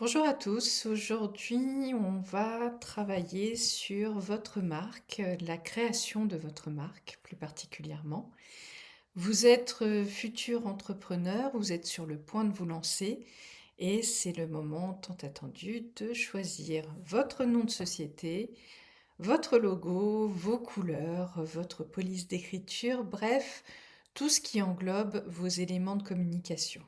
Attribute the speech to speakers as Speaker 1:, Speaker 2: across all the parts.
Speaker 1: Bonjour à tous, aujourd'hui on va travailler sur votre marque, la création de votre marque plus particulièrement. Vous êtes futur entrepreneur, vous êtes sur le point de vous lancer et c'est le moment tant attendu de choisir votre nom de société, votre logo, vos couleurs, votre police d'écriture, bref, tout ce qui englobe vos éléments de communication.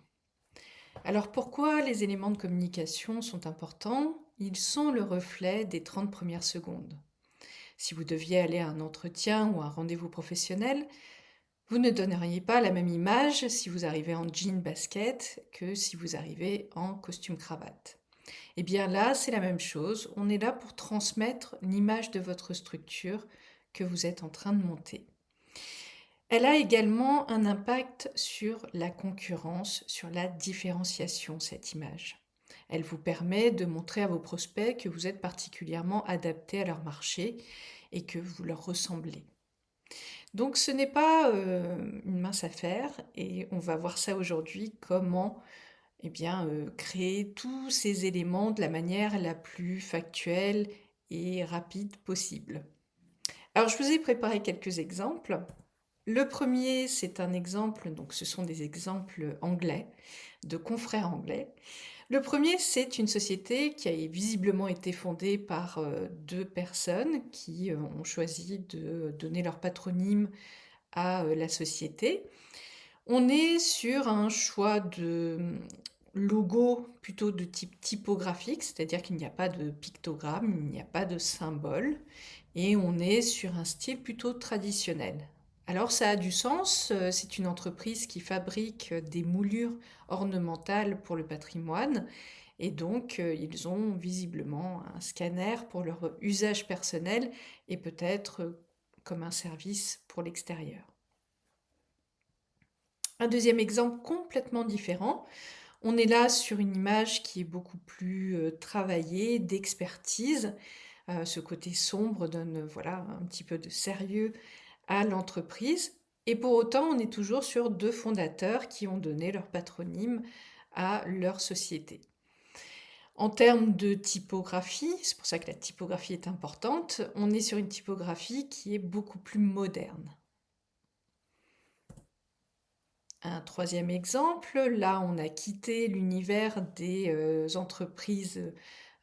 Speaker 1: Alors pourquoi les éléments de communication sont importants? Ils sont le reflet des 30 premières secondes. Si vous deviez aller à un entretien ou un rendez-vous professionnel, vous ne donneriez pas la même image si vous arrivez en jean basket que si vous arrivez en costume cravate. Eh bien là, c'est la même chose. On est là pour transmettre l'image de votre structure que vous êtes en train de monter. Elle a également un impact sur la concurrence, sur la différenciation, cette image. Elle vous permet de montrer à vos prospects que vous êtes particulièrement adapté à leur marché et que vous leur ressemblez. Donc ce n'est pas une mince affaire et on va voir ça aujourd'hui, comment créer tous ces éléments de la manière la plus factuelle et rapide possible. Alors je vous ai préparé quelques exemples. Le premier, c'est un exemple, donc ce sont des exemples anglais, de confrères anglais. Le premier, c'est une société qui a visiblement été fondée par deux personnes qui ont choisi de donner leur patronyme à la société. On est sur un choix de logo plutôt de type typographique, c'est-à-dire qu'il n'y a pas de pictogramme, il n'y a pas de symbole, et on est sur un style plutôt traditionnel. Alors ça a du sens, c'est une entreprise qui fabrique des moulures ornementales pour le patrimoine, et donc ils ont visiblement un scanner pour leur usage personnel et peut-être comme un service pour l'extérieur. Un deuxième exemple complètement différent, on est là sur une image qui est beaucoup plus travaillée, d'expertise. Ce côté sombre donne voilà, un petit peu de sérieux à l'entreprise. Et pour autant, on est toujours sur deux fondateurs qui ont donné leur patronyme à leur société. En termes de typographie, c'est pour ça que la typographie est importante, on est sur une typographie qui est beaucoup plus moderne. Un troisième exemple, là on a quitté l'univers des entreprises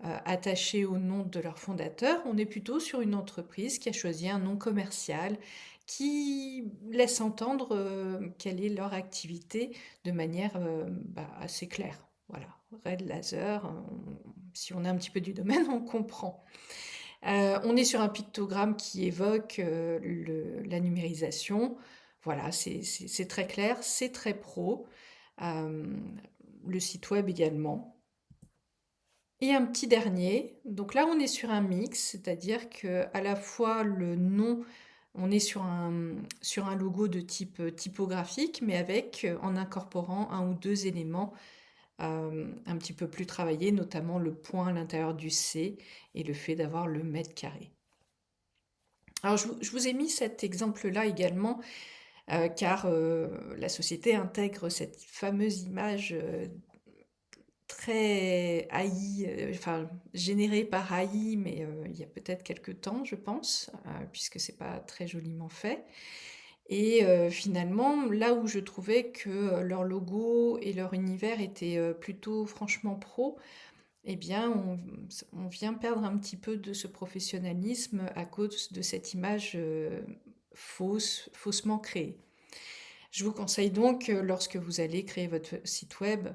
Speaker 1: attachées au nom de leur fondateur, on est plutôt sur une entreprise qui a choisi un nom commercial qui laisse entendre quelle est leur activité de manière assez claire. Voilà, Red Laser, si on a un petit peu du domaine, on comprend. On est sur un pictogramme qui évoque la numérisation. Voilà, c'est très clair, c'est très pro. Euh, le site web également. Et un petit dernier, donc là on est sur un mix, c'est-à-dire que à la fois le nom, on est sur un logo de type typographique, mais avec, en incorporant un ou deux éléments un petit peu plus travaillés, notamment le point à l'intérieur du C et le fait d'avoir le mètre carré. Alors je vous ai mis cet exemple-là également car la société intègre cette fameuse image très AI, enfin générée par AI, mais il y a peut-être quelques temps, je pense, puisque c'est pas très joliment fait. Et finalement, là où je trouvais que leur logo et leur univers étaient plutôt franchement pro, eh bien, on vient perdre un petit peu de ce professionnalisme à cause de cette image faussement créée. Je vous conseille donc, lorsque vous allez créer votre site web,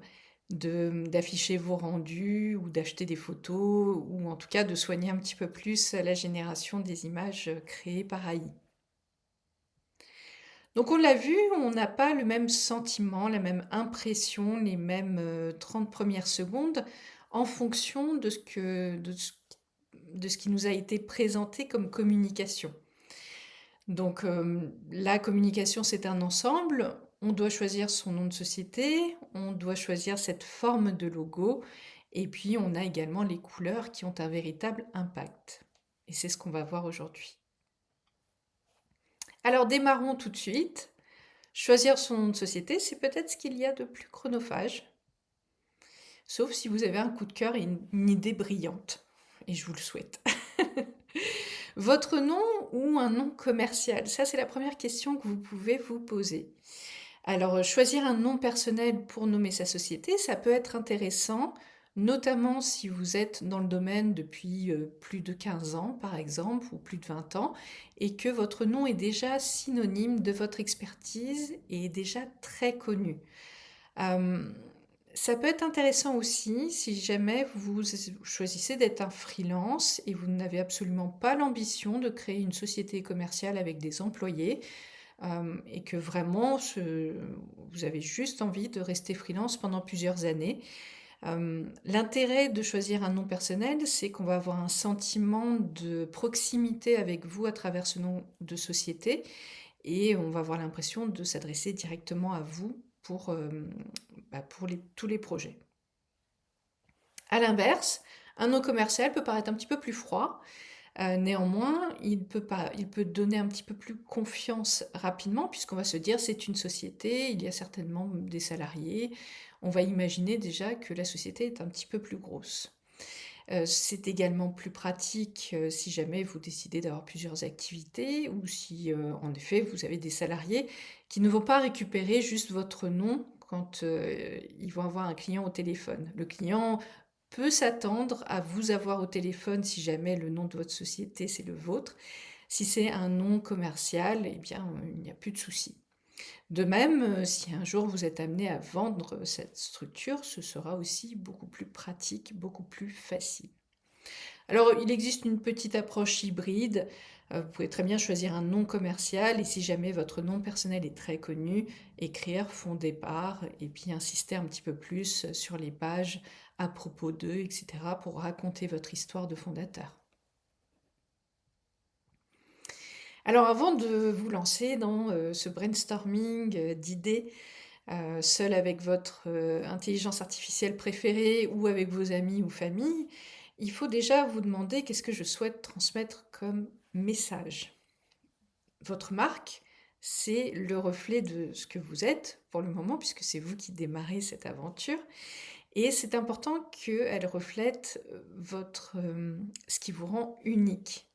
Speaker 1: d'afficher vos rendus ou d'acheter des photos ou en tout cas de soigner un petit peu plus la génération des images créées par AI. Donc on l'a vu, on n'a pas le même sentiment, la même impression, les mêmes 30 premières secondes en fonction de ce qui nous a été présenté comme communication. Donc la communication, c'est un ensemble. On doit choisir son nom de société, on doit choisir cette forme de logo, et puis on a également les couleurs qui ont un véritable impact. Et c'est ce qu'on va voir aujourd'hui. Alors démarrons tout de suite. Choisir son nom de société, c'est peut-être ce qu'il y a de plus chronophage. sauf si vous avez un coup de cœur et une idée brillante, et je vous le souhaite. Votre nom ou un nom commercial? Ça, c'est la première question que vous pouvez vous poser. Alors, choisir un nom personnel pour nommer sa société, ça peut être intéressant, notamment si vous êtes dans le domaine depuis plus de 15 ans, par exemple, ou plus de 20 ans, et que votre nom est déjà synonyme de votre expertise et est déjà très connu. Euh, Ça peut être intéressant aussi si jamais vous choisissez d'être un freelance et vous n'avez absolument pas l'ambition de créer une société commerciale avec des employés, et que vraiment vous avez juste envie de rester freelance pendant plusieurs années. L'intérêt de choisir un nom personnel, c'est qu'on va avoir un sentiment de proximité avec vous à travers ce nom de société et on va avoir l'impression de s'adresser directement à vous pour tous les projets. À l'inverse, un nom commercial peut paraître un petit peu plus froid. Néanmoins, il peut donner un petit peu plus confiance rapidement, puisqu'on va se dire c'est une société, il y a certainement des salariés. On va imaginer déjà que la société est un petit peu plus grosse. C'est également plus pratique si jamais vous décidez d'avoir plusieurs activités ou si en effet vous avez des salariés qui ne vont pas récupérer juste votre nom quand ils vont avoir un client au téléphone. Le client peut s'attendre à vous avoir au téléphone si jamais le nom de votre société c'est le vôtre. Si c'est un nom commercial, eh bien il n'y a plus de souci. De même, si un jour vous êtes amené à vendre cette structure, ce sera aussi beaucoup plus pratique, beaucoup plus facile. Alors, il existe une petite approche hybride. Vous pouvez très bien choisir un nom commercial et si jamais votre nom personnel est très connu, écrire fond départ et puis insister un petit peu plus sur les pages à propos d'eux, etc. pour raconter votre histoire de fondateur. Alors, avant de vous lancer dans ce brainstorming d'idées, seul avec votre intelligence artificielle préférée ou avec vos amis ou famille, il faut déjà vous demander qu'est-ce que je souhaite transmettre comme message. Votre marque, c'est le reflet de ce que vous êtes pour le moment, puisque c'est vous qui démarrez cette aventure. Et c'est important qu'elle reflète ce qui vous rend unique.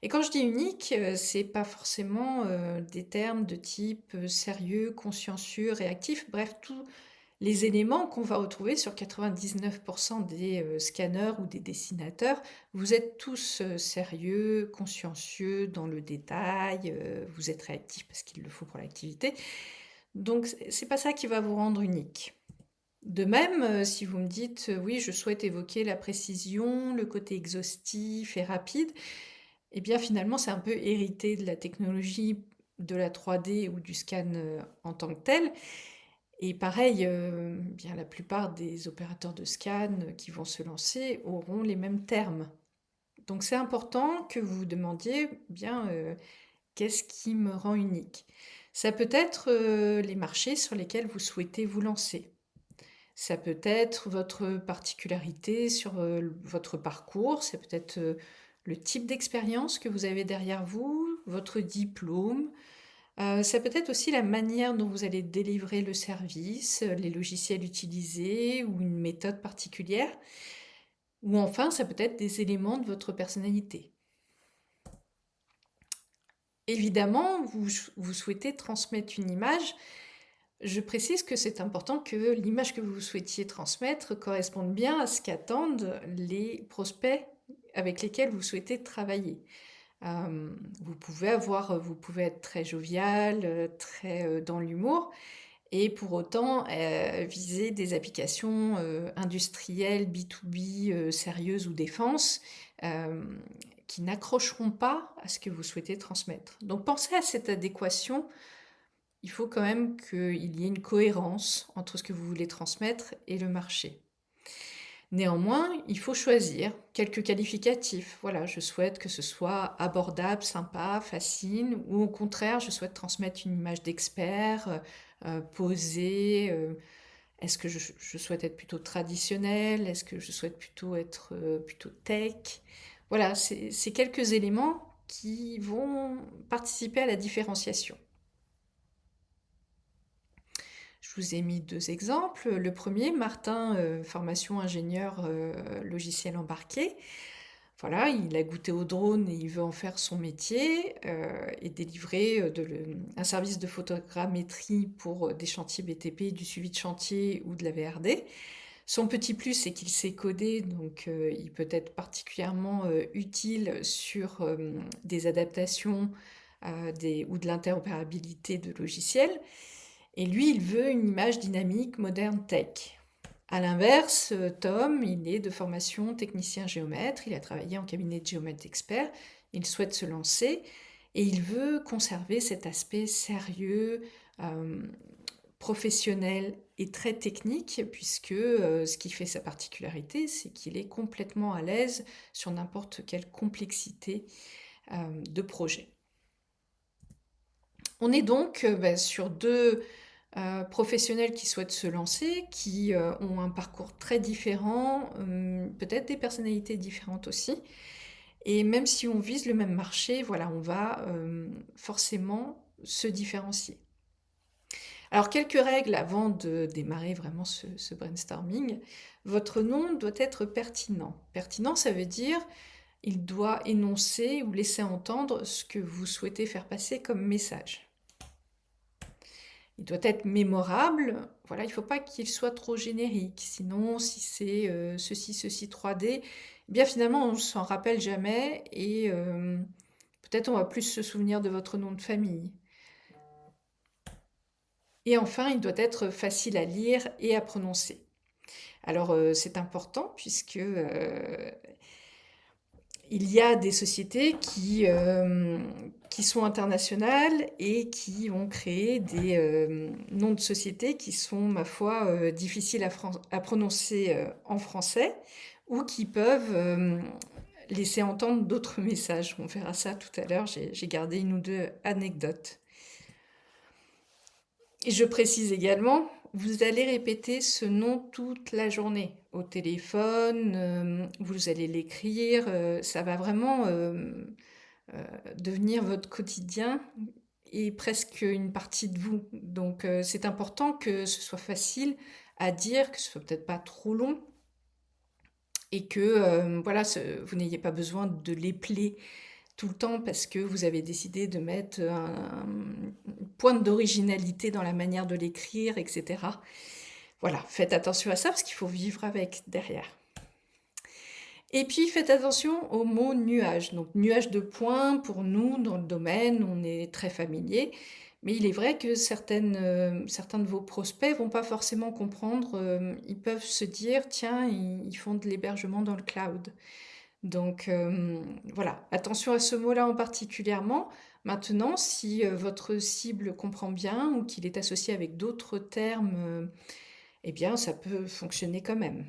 Speaker 1: Et quand je dis unique, c'est pas forcément des termes de type sérieux, consciencieux, réactif, bref, tous les éléments qu'on va retrouver sur 99% des scanners ou des dessinateurs. Vous êtes tous sérieux, consciencieux dans le détail, vous êtes réactif parce qu'il le faut pour l'activité. Donc c'est pas ça qui va vous rendre unique. De même, si vous me dites oui, je souhaite évoquer la précision, le côté exhaustif et rapide, eh bien finalement c'est un peu hérité de la technologie de la 3D ou du scan en tant que tel. Et pareil, bien la plupart des opérateurs de scan qui vont se lancer auront les mêmes termes. Donc c'est important que vous vous demandiez bien qu'est-ce qui me rend unique. Ça peut être les marchés sur lesquels vous souhaitez vous lancer. Ça peut être votre particularité sur votre parcours, c'est peut-être le type d'expérience que vous avez derrière vous, votre diplôme. Ça peut être aussi la manière dont vous allez délivrer le service, les logiciels utilisés ou une méthode particulière. Ou enfin, ça peut être des éléments de votre personnalité. Évidemment, vous souhaitez transmettre une image. Je précise que c'est important que l'image que vous souhaitiez transmettre corresponde bien à ce qu'attendent les prospects avec lesquels vous souhaitez travailler. Vous pouvez être très jovial, très dans l'humour, et pour autant viser des applications industrielles, B2B, sérieuses ou défense, euh, qui n'accrocheront pas à ce que vous souhaitez transmettre. Donc pensez à cette adéquation. Il faut quand même qu'il y ait une cohérence entre ce que vous voulez transmettre et le marché. Néanmoins, il faut choisir quelques qualificatifs. Voilà, je souhaite que ce soit abordable, sympa, facile, ou au contraire, je souhaite transmettre une image d'expert, posée. Est-ce que je souhaite être plutôt traditionnel? Est-ce que je souhaite plutôt être plutôt tech? Voilà, c'est quelques éléments qui vont participer à la différenciation. Je vous ai mis 2 exemples. Le premier, Martin, formation ingénieur, logiciel embarqué. Voilà, il a goûté au drone et il veut en faire son métier, et délivrer, un service de photogrammétrie pour, des chantiers BTP, du suivi de chantier ou de la VRD. Son petit plus, c'est qu'il sait coder, donc il peut être particulièrement utile sur des adaptations ou de l'interopérabilité de logiciels. Et lui, il veut une image dynamique, moderne, tech. À l'inverse, Tom, il est de formation technicien géomètre, il a travaillé en cabinet de géomètre expert, il souhaite se lancer et il veut conserver cet aspect sérieux, euh, professionnel et très technique, puisque ce qui fait sa particularité, c'est qu'il est complètement à l'aise sur n'importe quelle complexité de projet. On est donc sur deux professionnels qui souhaitent se lancer, qui ont un parcours très différent, peut-être des personnalités différentes aussi. Et même si on vise le même marché, voilà, on va forcément se différencier. Alors, quelques règles avant de démarrer vraiment ce brainstorming. Votre nom doit être pertinent. Pertinent, ça veut dire il doit énoncer ou laisser entendre ce que vous souhaitez faire passer comme message. Il doit être mémorable. Voilà, il ne faut pas qu'il soit trop générique. Sinon, si c'est ceci 3D, eh bien finalement, on ne s'en rappelle jamais et peut-être on va plus se souvenir de votre nom de famille. Et enfin, il doit être facile à lire et à prononcer. Alors, c'est important puisque il y a des sociétés qui sont internationales et qui ont créé des noms de sociétés qui sont, ma foi, difficiles à prononcer en français ou qui peuvent laisser entendre d'autres messages. On verra ça tout à l'heure, j'ai gardé une ou deux anecdotes. Et je précise également, vous allez répéter ce nom toute la journée, au téléphone, vous allez l'écrire, ça va vraiment devenir votre quotidien et presque une partie de vous. Donc c'est important que ce soit facile à dire, que ce soit peut-être pas trop long et que voilà, vous n'ayez pas besoin de l'épeler tout le temps parce que vous avez décidé de mettre une pointe d'originalité dans la manière de l'écrire, etc. Voilà, faites attention à ça parce qu'il faut vivre avec derrière. Et puis faites attention au mot nuage. Donc nuage de points, pour nous, dans le domaine, on est très familier. Mais il est vrai que certains de vos prospects vont pas forcément comprendre. Ils peuvent se dire, tiens, ils font de l'hébergement dans le cloud. Donc voilà, attention à ce mot-là en particulièrement. Maintenant, si votre cible comprend bien ou qu'il est associé avec d'autres termes, eh bien, ça peut fonctionner quand même.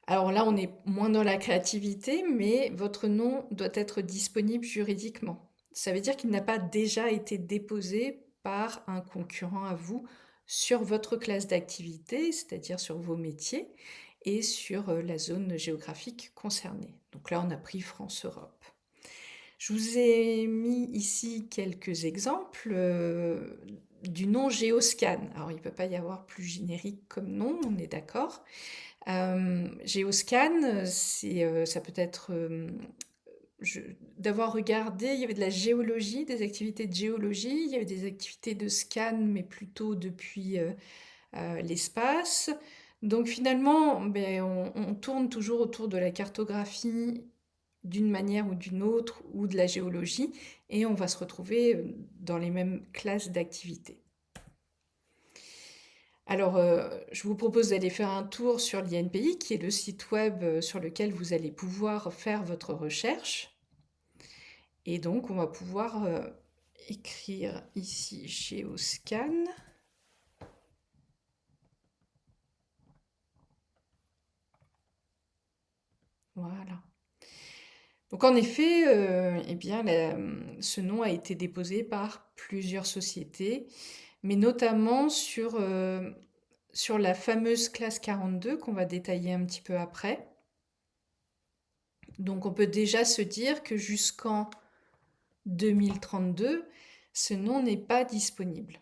Speaker 1: Alors là, on est moins dans la créativité, mais votre nom doit être disponible juridiquement. Ça veut dire qu'il n'a pas déjà été déposé par un concurrent à vous sur votre classe d'activité, c'est-à-dire sur vos métiers et sur la zone géographique concernée. Donc là, on a pris France-Europe. Je vous ai mis ici quelques exemples du nom Géoscan. Alors, il ne peut pas y avoir plus générique comme nom, on est d'accord. Géoscan, ça peut être d'avoir regardé, il y avait de la géologie, des activités de géologie, il y avait des activités de scan, mais plutôt depuis l'espace. Donc finalement, ben, on tourne toujours autour de la cartographie d'une manière ou d'une autre, ou de la géologie, et on va se retrouver dans les mêmes classes d'activités. Alors, je vous propose d'aller faire un tour sur l'INPI, qui est le site web sur lequel vous allez pouvoir faire votre recherche. Et donc, on va pouvoir écrire ici Géoscan. Voilà. Donc, en effet, eh bien, ce nom a été déposé par plusieurs sociétés, mais notamment sur la fameuse classe 42 qu'on va détailler un petit peu après. Donc on peut déjà se dire que jusqu'en 2032, ce nom n'est pas disponible.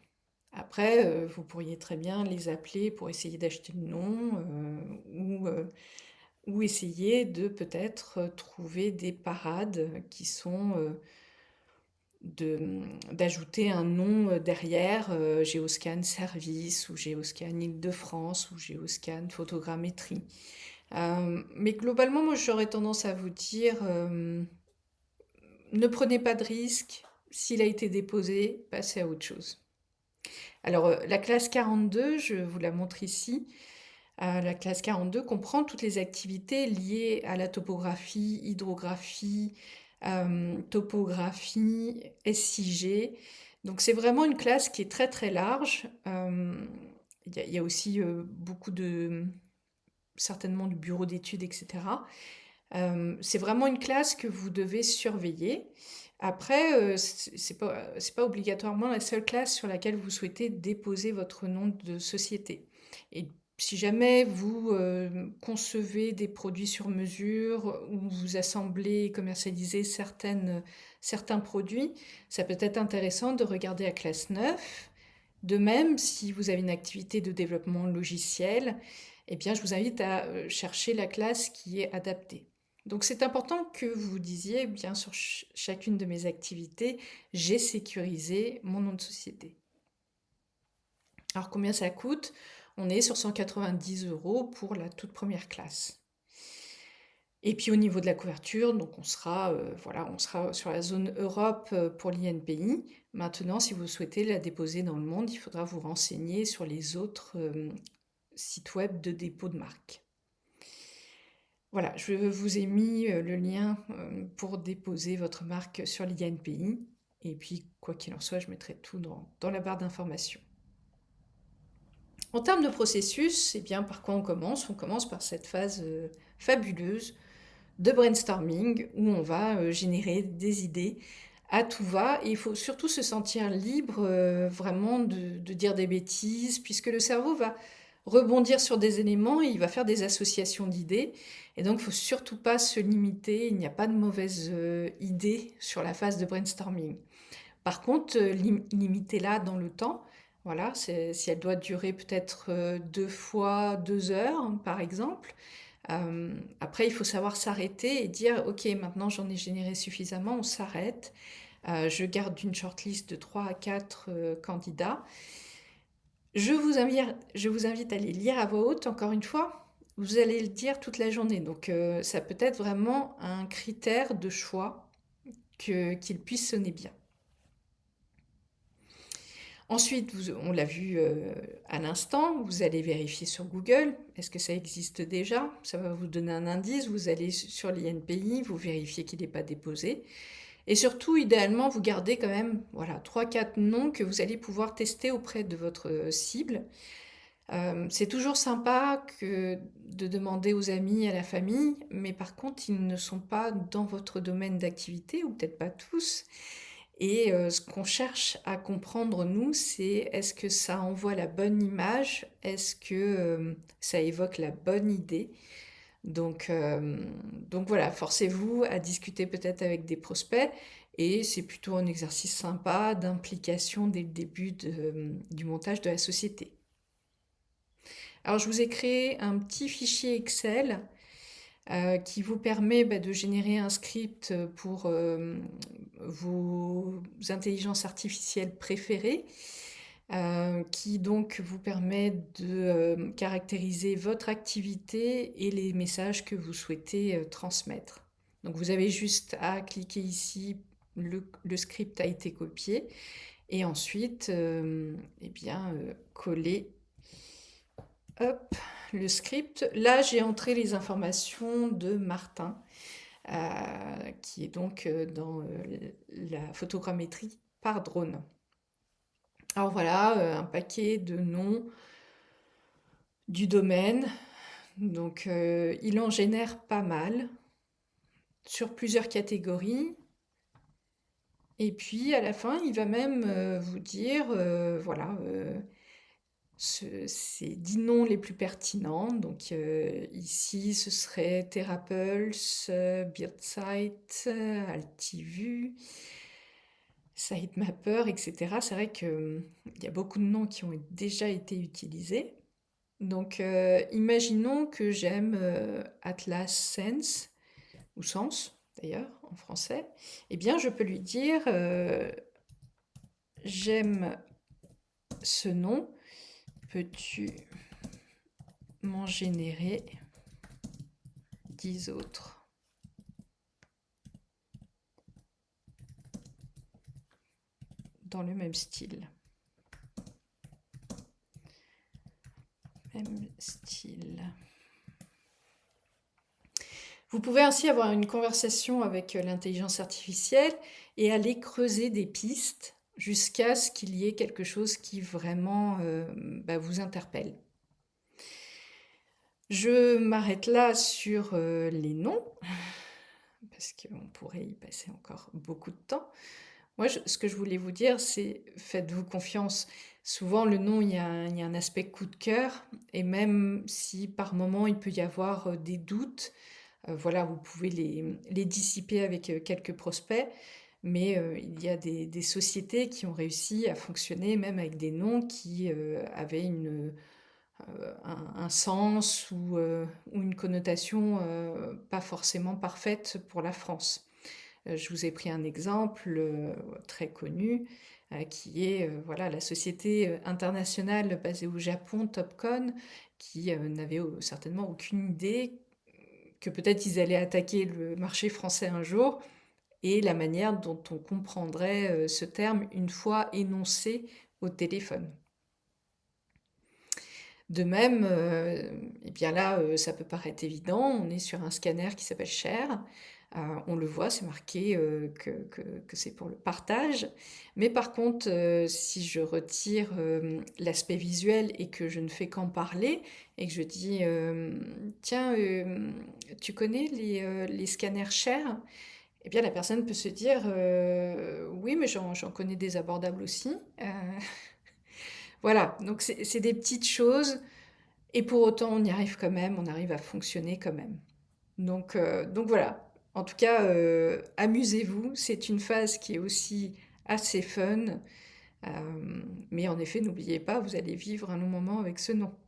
Speaker 1: Après, vous pourriez très bien les appeler pour essayer d'acheter le nom, ou essayer de peut-être trouver des parades qui sont d'ajouter un nom derrière, Géoscan Service ou Géoscan Île-de-France ou Géoscan Photogrammétrie. Mais globalement, moi j'aurais tendance à vous dire, ne prenez pas de risque. S'il a été déposé, passez à autre chose. Alors, la classe 42, je vous la montre ici. La classe 42 comprend toutes les activités liées à la topographie, hydrographie, topographie, SIG. Donc c'est vraiment une classe qui est très très large. Il y a aussi beaucoup de, certainement du bureau d'études, etc. C'est vraiment une classe que vous devez surveiller. Après, c'est pas obligatoirement la seule classe sur laquelle vous souhaitez déposer votre nom de société. Et si jamais vous concevez des produits sur mesure ou vous assemblez et commercialisez certains produits, ça peut être intéressant de regarder la classe 9. De même, si vous avez une activité de développement logiciel, eh bien, je vous invite à chercher la classe qui est adaptée. Donc c'est important que vous disiez, bien sur chacune de mes activités, j'ai sécurisé mon nom de société. Alors combien ça coûte? On est sur 190 € pour la toute première classe. Et puis au niveau de la couverture, donc voilà, on sera sur la zone Europe pour l'INPI. Maintenant, si vous souhaitez la déposer dans le monde, il faudra vous renseigner sur les autres sites web de dépôt de marque. Voilà, je vous ai mis le lien pour déposer votre marque sur l'INPI. Et puis, quoi qu'il en soit, je mettrai tout dans la barre d'information. En termes de processus, eh bien, par quoi on commence? On commence par cette phase fabuleuse de brainstorming où on va générer des idées à tout va. Et il faut surtout se sentir libre vraiment de dire des bêtises, puisque le cerveau va rebondir sur des éléments et il va faire des associations d'idées. Et donc, il ne faut surtout pas se limiter. Il n'y a pas de mauvaises idées sur la phase de brainstorming. Par contre, limitez-la dans le temps. Voilà, si elle doit durer peut-être 2 fois 2 heures, par exemple. Après, il faut savoir s'arrêter et dire, OK, maintenant j'en ai généré suffisamment, on s'arrête. Je garde une shortlist de 3 à 4 candidats. Je vous invite à les lire à voix haute, encore une fois. Vous allez le dire toute la journée. Donc, ça peut être vraiment un critère de choix qu'il puisse sonner bien. Ensuite, on l'a vu à l'instant, vous allez vérifier sur Google, est-ce que ça existe déjà? Ça va vous donner un indice, vous allez sur l'INPI, vous vérifiez qu'il n'est pas déposé. Et surtout, idéalement, vous gardez quand même voilà, 3-4 noms que vous allez pouvoir tester auprès de votre cible. C'est toujours sympa de demander aux amis, à la famille, mais par contre, ils ne sont pas dans votre domaine d'activité, ou peut-être pas tous. Et ce qu'on cherche à comprendre, nous, c'est est-ce que ça envoie la bonne image? Est-ce que ça évoque la bonne idée? Donc, donc voilà, forcez-vous à discuter peut-être avec des prospects. Et c'est plutôt un exercice sympa d'implication dès le début du montage de la société. Alors, je vous ai créé un petit fichier Excel qui vous permet de générer un script pour vos intelligences artificielles préférées, qui donc vous permet de caractériser votre activité et les messages que vous souhaitez transmettre. Donc vous avez juste à cliquer ici, le script a été copié, et ensuite coller hop, le script. Là, j'ai entré les informations de Martin, qui est donc dans la photogrammétrie par drone. Alors voilà, un paquet de noms du domaine. Donc il en génère pas mal sur plusieurs catégories. Et puis à la fin, il va même vous dire, voilà, ces 10 noms les plus pertinents. Donc ici, ce serait Therapulse, BuildSite, Altivu. sitemapper, etc. C'est vrai que il y a beaucoup de noms qui ont déjà été utilisés. Donc, imaginons que j'aime Atlas Sense, ou Sens d'ailleurs en français. Eh bien, je peux lui dire j'aime ce nom, peux-tu m'en générer 10 autres dans le même style. Même style. Vous pouvez ainsi avoir une conversation avec l'intelligence artificielle et aller creuser des pistes jusqu'à ce qu'il y ait quelque chose qui vraiment vous interpelle. Je m'arrête là sur les noms, parce qu'on pourrait y passer encore beaucoup de temps. Moi, ce que je voulais vous dire, c'est faites-vous confiance. Souvent, le nom, il y a un aspect coup de cœur, et même si par moment il peut y avoir des doutes, voilà, vous pouvez les dissiper avec quelques prospects, mais il y a des sociétés qui ont réussi à fonctionner même avec des noms qui avaient un sens ou une connotation pas forcément parfaite pour la France. Je vous ai pris un exemple très connu qui est voilà, la société internationale basée au Japon, Topcon, qui n'avait certainement aucune idée que peut-être ils allaient attaquer le marché français un jour et la manière dont on comprendrait ce terme une fois énoncé au téléphone. De même, eh bien là, ça peut paraître évident, on est sur un scanner qui s'appelle Share, on le voit, c'est marqué que c'est pour le partage, mais par contre, si je retire l'aspect visuel et que je ne fais qu'en parler, et que je dis, tiens, tu connais les scanners Share? Eh bien la personne peut se dire, oui, mais j'en connais des abordables aussi. Voilà, donc c'est des petites choses et pour autant, on y arrive quand même, on arrive à fonctionner quand même. Donc voilà, en tout cas, amusez-vous, c'est une phase qui est aussi assez fun, mais en effet, n'oubliez pas, vous allez vivre un long moment avec ce nom.